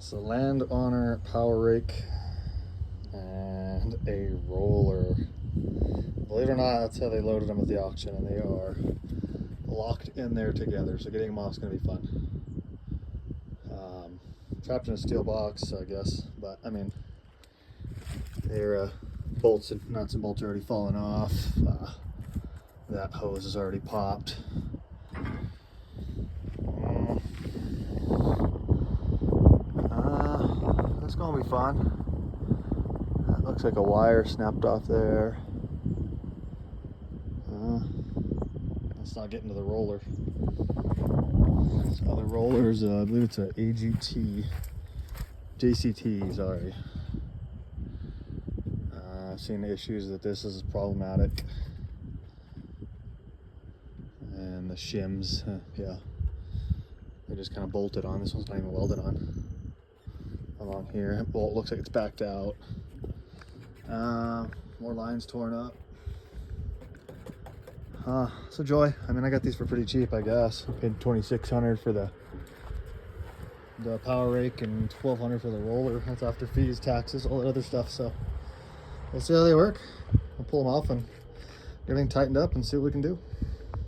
It's a Landhonor power rake and a roller. Believe it or not, that's how they loaded them at the auction, and they are locked in there together, so getting them off is going to be fun. Trapped in a steel box, I guess, but I mean, their bolts and nuts and bolts are already falling off. That hose is already popped. That's gonna be fun. That looks like a wire snapped off there. Let's not get into the roller. So the rollers, I believe it's a JCT, sorry. I've seen issues that this is problematic. And the shims, yeah, they just kind of bolted on. This one's not even welded on. Along here, bolt looks like it's backed out. More lines torn up. So joy. I mean, I got these for pretty cheap, I guess. I paid $2,600 for the power rake and $1,200 for the roller. That's after fees, taxes, all that other stuff. So we'll see how they work. We'll pull them off and get everything tightened up and see what we can do.